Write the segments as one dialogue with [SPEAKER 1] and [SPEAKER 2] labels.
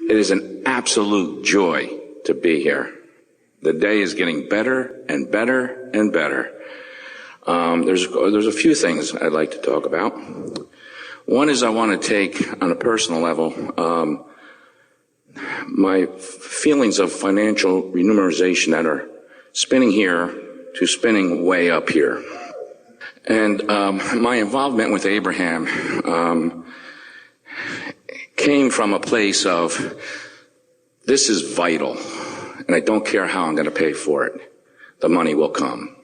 [SPEAKER 1] It is an absolute joy to be here. The day is getting better and better and better. There's a few things I'd like to talk about. One is I want to take, on a personal level, my feelings of financial remuneration that are spinning here to spinning way up here. And my involvement with Abraham came from a place of, this is vital, and I don't care how I'm going to pay for it. The money will come.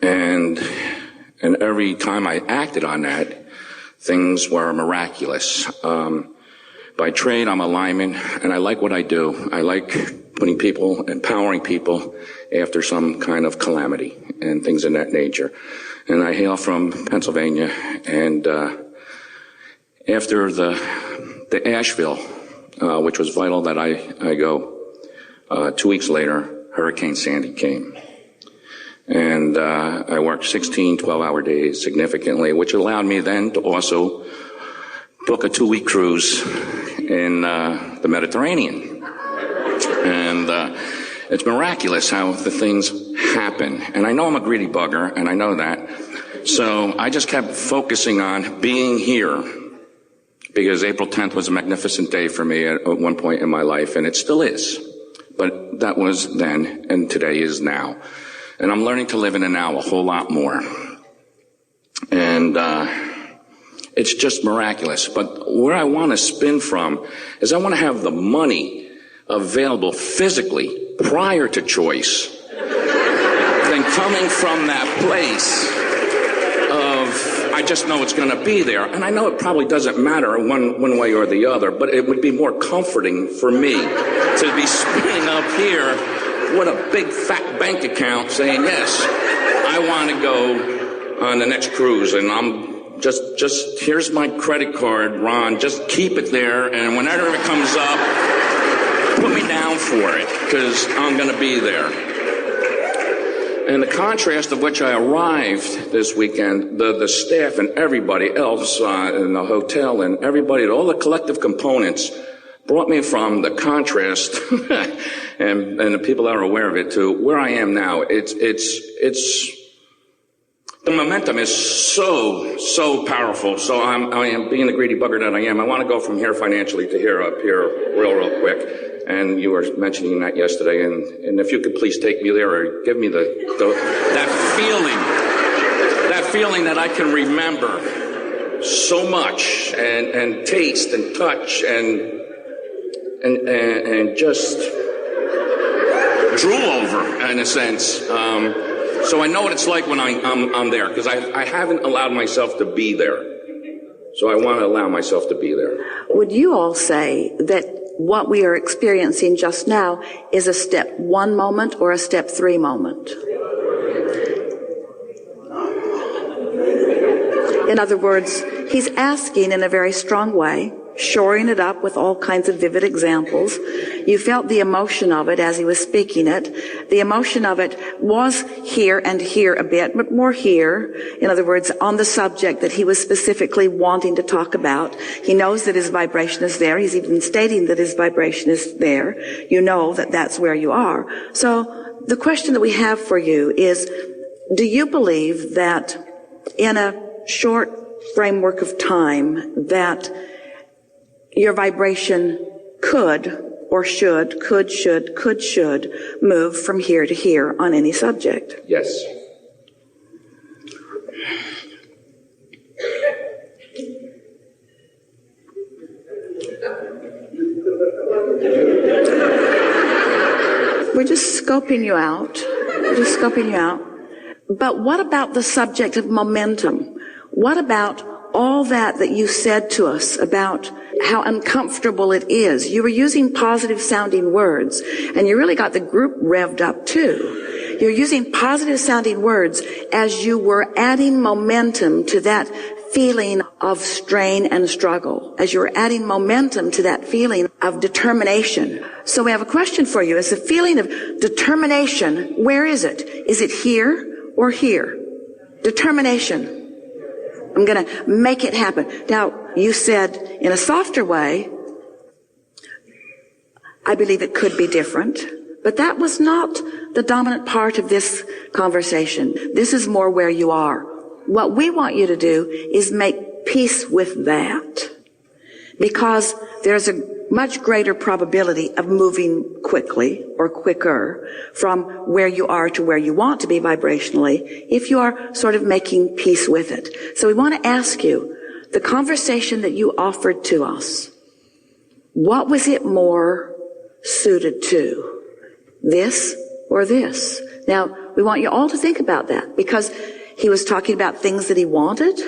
[SPEAKER 1] And every time I acted on that, things were miraculous. By trade, I'm a lineman, and I like what I do. I like putting people, empowering people after some kind of calamity and things of that nature. And I hail from Pennsylvania, and after the Asheville, which was vital that I go, 2 weeks later, Hurricane Sandy came. And I worked 16 12-hour days significantly, which allowed me then to also book a 2-week cruise in the Mediterranean. And it's miraculous how the things happen. And I know I'm a greedy bugger, and I know that. So I just kept focusing on being here, because April 10th was a magnificent day for me at one point in my life, and it still is. But that was then, and today is now. And I'm learning to live in the now a whole lot more. And it's just miraculous. But where I want to spin from is I want to have the money available physically prior to choice. Then coming from that place of, I just know it's going to be there. And I know it probably doesn't matter one way or the other, but it would be more comforting for me to be spinning up here with a big fat bank account saying, yes, I want to go on the next cruise, and I'm just here's my credit card, Ron, just keep it there, and whenever it comes up, put me down for it, because I'm going to be there. And the contrast of which I arrived this weekend, the staff and everybody else in the hotel and everybody, all the collective components, brought me from the contrast and the people that are aware of it to where I am now. It's the momentum is so powerful. So I am being the greedy bugger that I am. I want to go from here financially to here, up here, real quick. And you were mentioning that yesterday. And if you could please take me there or give me that feeling that I can remember so much and taste and touch and just drool over, in a sense. So I know what it's like when I'm there, because I haven't allowed myself to be there. So I want to allow myself to be there.
[SPEAKER 2] Would you all say that what we are experiencing just now is a step 1 moment or a step 3 moment? In other words, he's asking in a very strong way, shoring it up with all kinds of vivid examples. You felt the emotion of it as he was speaking it. The emotion of it was here and here a bit, but more here. In other words, on the subject that he was specifically wanting to talk about. He knows that his vibration is there. He's even stating that his vibration is there. You know that that's where you are. So the question that we have for you is, do you believe that in a short framework of time that your vibration could should move from here to here on any subject?
[SPEAKER 1] Yes.
[SPEAKER 2] We're just scoping you out. But what about the subject of momentum? What about all that you said to us about how uncomfortable it is? You were using positive sounding words, and you really got the group revved up too. You're using positive sounding words as you were adding momentum to that feeling of strain and struggle, as you were adding momentum to that feeling of determination. So we have a question for you. Is the feeling of determination, where is it? Is it here or here? Determination. I'm going to make it happen. Now, you said in a softer way, I believe it could be different. But that was not the dominant part of this conversation. This is more where you are. What we want you to do is make peace with that. Because there's a much greater probability of moving quickly or quicker from where you are to where you want to be vibrationally if you are sort of making peace with it. So we want to ask you, the conversation that you offered to us, what was it more suited to? This or this? Now, we want you all to think about that because he was talking about things that he wanted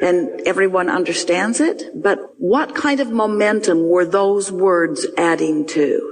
[SPEAKER 2] and everyone understands it, but what kind of momentum were those words adding to?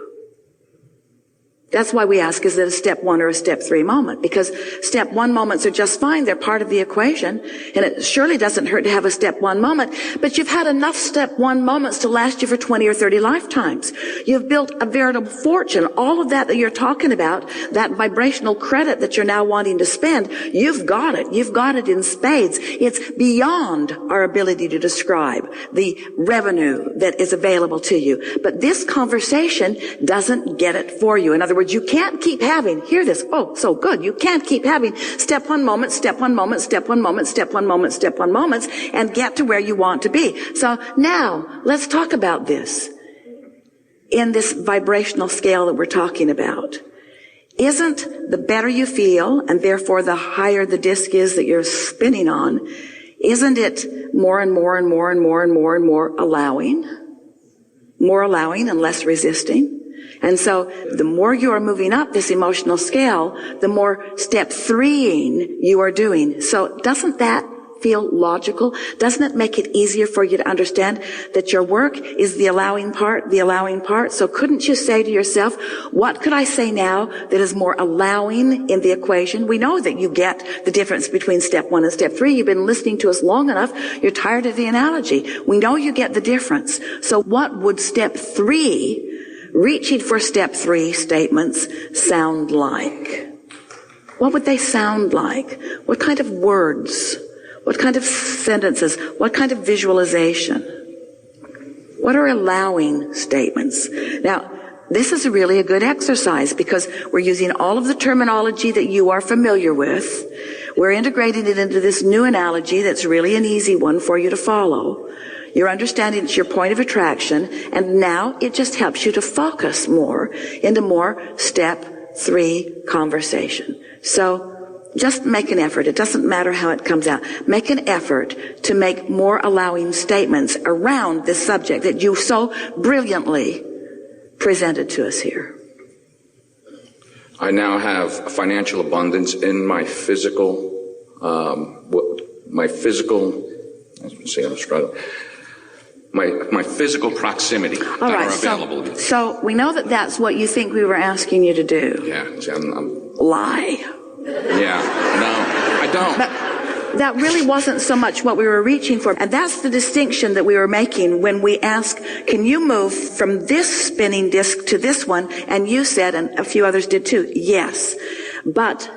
[SPEAKER 2] That's why we ask, is it a step 1 or a step 3 moment? Because step 1 moments are just fine. They're part of the equation. And it surely doesn't hurt to have a step 1 moment. But you've had enough step 1 moments to last you for 20 or 30 lifetimes. You've built a veritable fortune. All of that you're talking about, that vibrational credit that you're now wanting to spend, you've got it. You've got it in spades. It's beyond our ability to describe the revenue that is available to you. But this conversation doesn't get it for you. In other words, you can't keep having, hear this, oh, so good. You can't keep having step 1 moment, step 1 moment, step 1 moment, step 1 moment, step 1 moments, and get to where you want to be. So now, let's talk about this. In this vibrational scale that we're talking about, isn't the better you feel, and therefore the higher the disc is that you're spinning on, isn't it more and more and more and more and more and more allowing? More allowing and less resisting? And so the more you are moving up this emotional scale, the more step 3ing you are doing. So doesn't that feel logical? Doesn't it make it easier for you to understand that your work is the allowing part, the allowing part? So couldn't you say to yourself, what could I say now that is more allowing in the equation? We know that you get the difference between step 1 and step 3. You've been listening to us long enough. You're tired of the analogy. We know you get the difference. So what would step 3, reaching for step 3 statements, sound like? What would they sound like? What kind of words? What kind of sentences? What kind of visualization? What are allowing statements? Now, this is really a good exercise because we're using all of the terminology that you are familiar with. We're integrating it into this new analogy that's really an easy one for you to follow. You're understanding it's your point of attraction, and now it just helps you to focus more into more step 3 conversation. So just make an effort. It doesn't matter how it comes out. Make an effort to make more allowing statements around this subject that you so brilliantly presented to us here.
[SPEAKER 1] I now have financial abundance in my physical, let's see, I'm struggling. My physical proximity that are available.
[SPEAKER 2] So we know that that's what you think we were asking you to do.
[SPEAKER 1] Yeah, see, I'm
[SPEAKER 2] lie.
[SPEAKER 1] Yeah, no, I don't.
[SPEAKER 2] But that really wasn't so much what we were reaching for. And that's the distinction that we were making when we asked, can you move from this spinning disc to this one? And you said, and a few others did too, yes. But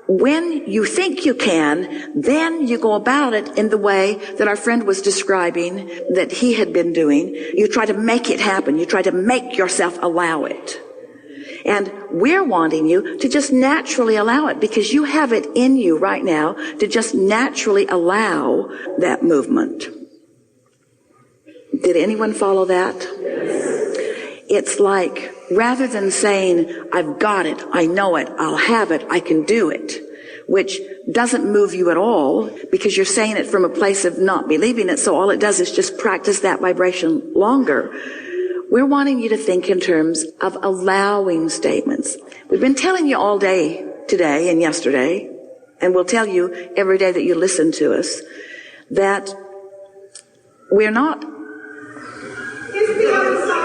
[SPEAKER 2] when you think you can, then you go about it in the way that our friend was describing that he had been doing. You try to make it happen. You try to make yourself allow it. And we're wanting you to just naturally allow it because you have it in you right now to just naturally allow that movement. Did anyone follow that? It's like, rather than saying, I've got it, I know it, I'll have it, I can do it, which doesn't move you at all because you're saying it from a place of not believing it, so all it does is just practice that vibration longer. We're wanting you to think in terms of allowing statements. We've been telling you all day today and yesterday, and we'll tell you every day that you listen to us, that we're not...
[SPEAKER 3] It's the other side.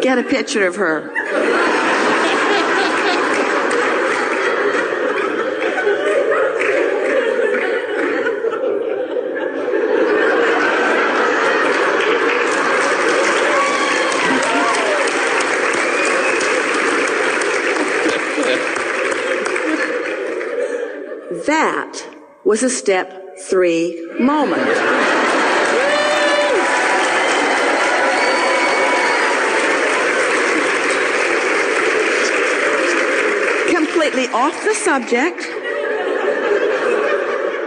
[SPEAKER 2] Get a picture of her. That was a step 3 moment. Completely off the subject,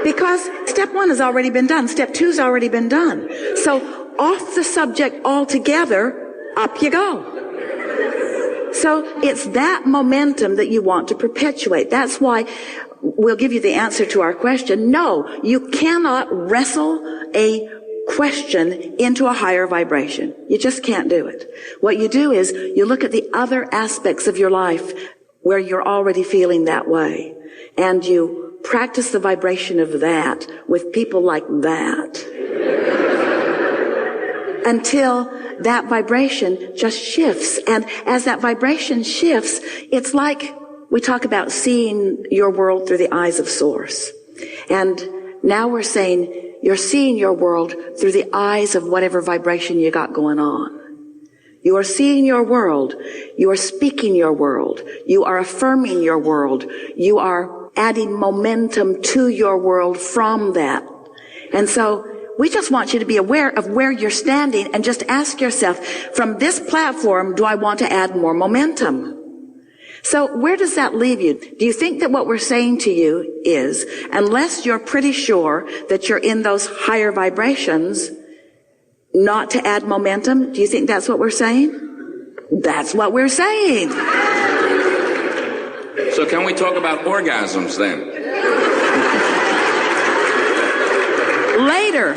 [SPEAKER 2] because step 1 has already been done. Step 2's already been done. So off the subject altogether, up you go. So it's that momentum that you want to perpetuate. That's why we'll give you the answer to our question. No, you cannot wrestle a question into a higher vibration. You just can't do it. What you do is you look at the other aspects of your life where you're already feeling that way, and you practice the vibration of that with people like that until that vibration just shifts. And as that vibration shifts, it's like we talk about seeing your world through the eyes of Source. And now we're saying you're seeing your world through the eyes of whatever vibration you got going on. You are seeing your world. You are speaking your world. You are affirming your world. You are adding momentum to your world from that. And so we just want you to be aware of where you're standing and just ask yourself, from this platform, do I want to add more momentum? So where does that leave you? Do you think that what we're saying to you is, unless you're pretty sure that you're in those higher vibrations, not to add momentum? Do you think that's what we're saying? That's what we're saying.
[SPEAKER 1] So can we talk about orgasms then?
[SPEAKER 2] Later.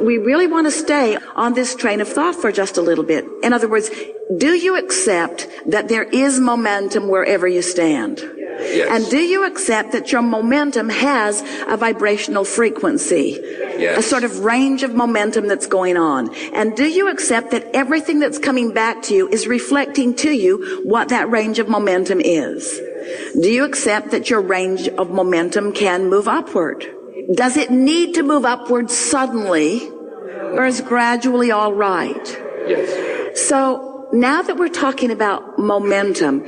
[SPEAKER 2] We really want to stay on this train of thought for just a little bit. In other words, do you accept that there is momentum wherever you stand?
[SPEAKER 1] Yes.
[SPEAKER 2] And do you accept that your momentum has a vibrational frequency?
[SPEAKER 1] Yes.
[SPEAKER 2] A sort of range of momentum that's going on? And do you accept that everything that's coming back to you is reflecting to you what that range of momentum is? Do you accept that your range of momentum can move upward? Does it need to move upward suddenly, or is gradually all right?
[SPEAKER 1] Yes.
[SPEAKER 2] So now that we're talking about momentum,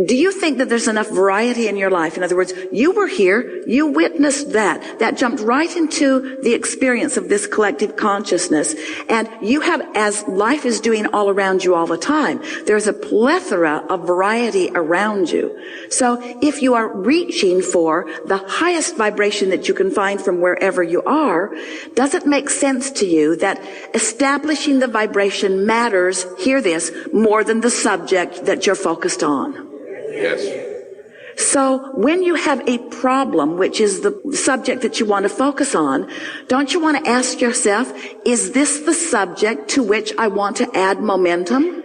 [SPEAKER 2] do you think that there's enough variety in your life? In other words, you were here, you witnessed that. That jumped right into the experience of this collective consciousness. And you have, as life is doing all around you all the time, there's a plethora of variety around you. So if you are reaching for the highest vibration that you can find from wherever you are, does it make sense to you that establishing the vibration matters, hear this, more than the subject that you're focused on?
[SPEAKER 1] Yes.
[SPEAKER 2] So when you have a problem, which is the subject that you want to focus on, don't you want to ask yourself, is this the subject to which I want to add momentum?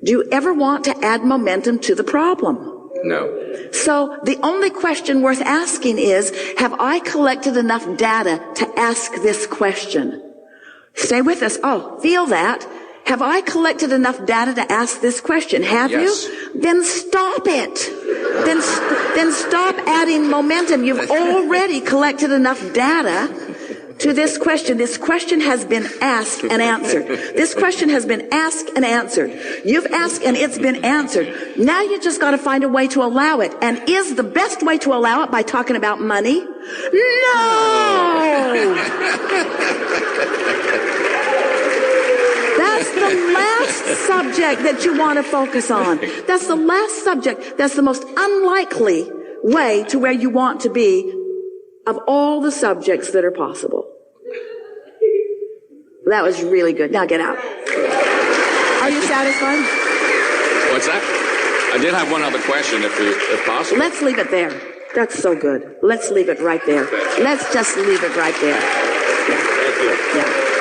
[SPEAKER 2] Do you ever want to add momentum to the problem?
[SPEAKER 1] No.
[SPEAKER 2] So the only question worth asking is, have I collected enough data to ask this question? Stay with us. Oh, feel that. Have I collected enough data to ask this question? Have
[SPEAKER 1] Yes.
[SPEAKER 2] you? Then stop it. Then stop adding momentum. You've already collected enough data to this question. This question has been asked and answered. This question has been asked and answered. You've asked and it's been answered. Now you just got to find a way to allow it. And is the best way to allow it by talking about money? No! That's the last subject that you want to focus on. That's the last subject. That's the most unlikely way to where you want to be of all the subjects that are possible. That was really good. Now get out. Are you satisfied?
[SPEAKER 1] What's that? I did have one other question, if possible.
[SPEAKER 2] Let's leave it there. That's so good. Let's leave it right there. Let's just leave it right there. Yeah.
[SPEAKER 1] Thank you.
[SPEAKER 2] Yeah.